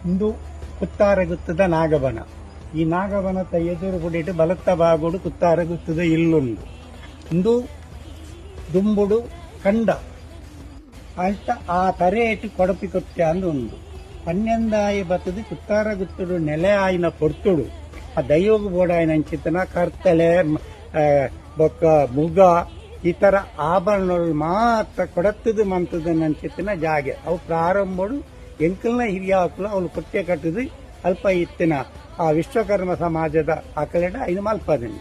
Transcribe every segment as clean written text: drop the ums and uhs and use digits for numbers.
ಇಂದು ಕುತ್ತಾರಗುತ್ತದ ನಾಗಬನ. ಈ ನಾಗಬನದ ಎದುರು ಬಿಡಿಟ್ಟು ಬಲತ್ತ ಬಾಗುಡು ಕುತ್ತಾರಗುತ್ತದ ಇಲ್ಲುಂಡು. ಇಂದು ದುಂಬುಡು ಕಂಡ ಅಂತ ಆ ತರೇಟು ಕೊಡಪಿ ಕೊಟ್ಟೆ ಅಂದು ಉಂಡು. 12 ಬತ್ತದು ಕುತ್ತಾರಗುತ್ತಡು ನೆಲೆ ಆಯ್ನ ಪೊರ್ತುಡು ಆ ದೈವಗ ಬೋಡಾಯಿನ ಅಂಚಿತನ ಕರ್ತಲೆ ಬೊಕ್ಕ ಮುಗ ಈ ತರ ಆಭರಣಗಳು ಮಾತ್ರ ಕೊಡತ್ತದು ಮಂತದ ಅಂಚಿತನ ಜಾಗೆ ಅವು ಪ್ರಾರಂಭಡು ಎಂಕಲ್ನ ಹಿರಿಯ ಹಾಕಲು ಅವಳು ಕೊಟ್ಟೆ ಕಟ್ಟದು ಅಲ್ಪ ಇತ್ತಿನ ಆ ವಿಶ್ವಕರ್ಮ ಸಮಾಜದ ಆ ಕಡೆ ಐದು ಮಲ್ಪದನಿ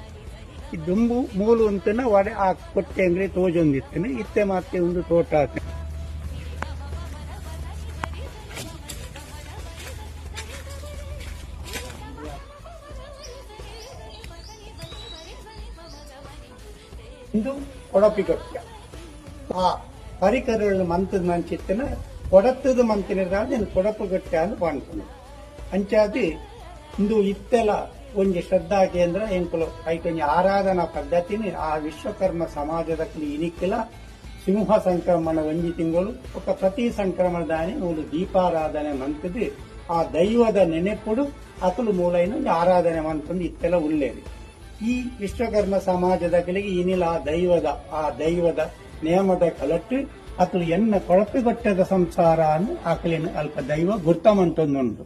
ಈ ದುಂಬು ಮೂಲು ಅಂತನ ಒಡೆ ಆ ಕೊಟ್ಟೆ ಅಂಗಡಿ ತೋಜೊಂದಿತ್ತನೆ ಇತ್ತೆ ಮತ್ತೆ ಒಂದು ತೋಟ ಇಂದು ಕೊಡಪಿ ಕೊಟ್ಟ ಆ ಪರಿಕರಗಳು ಮಂತದ ಮಂಚಿತ್ತನ ಕೊಡತ್ತದ ಮಂತಿನ ಕೊಡಪು ಗಟ್ಟೆ ಅಂತ ಬಾಣ್ತಾನೆ ಅಂಚಾದಿ ಇಂದು ಇತ್ತೆಲ ಒಂಜಿ ಶ್ರದ್ಧಾ ಕೇಂದ್ರ ಎಂಕುಲು ಐಕೊಂಜಿ ಆರಾಧನಾ ಪದ್ಧತಿನಿ ಆ ವಿಶ್ವಕರ್ಮ ಸಮಾಜದ ಇನಿಕ್ಕಿಲ ಸಿಂಹ ಸಂಕ್ರಮಣ ಒಂಜಿ ತಿಂಗಳು ఒక ಪ್ರತಿ ಸಂಕ್ರಮಣ ದಾನಿ ಮೂಲು ದೀಪಾರಾಧನೆ ಮಂತದಿ ಆ ದೈವದ ನೆನೆಪುಡು ಅಕಲು ಮೂಲೈನ ಆರಾಧನೆ ಮಂತಂದು ಇತ್ತೆಲ ಉಳ್ಳೇರಿ. ಈ ವಿಶ್ವಕರ್ಮ ಸಮಾಜದ ಕಲಿಗೆ ಇನಿಲ ಆ ದೈವದ ನೇಮದ ಕಲಟ್ಟು ಅಕಲು ಎನ್ನ ಕೊಳಪಿಗೊಟ್ಟದ ಸಂಸಾರ ಅನ್ನು ಆಕಲಿನ ಅಲ್ಪ ದೈವ ಗುರ್ತಮಂತೊಂದುಂಟು.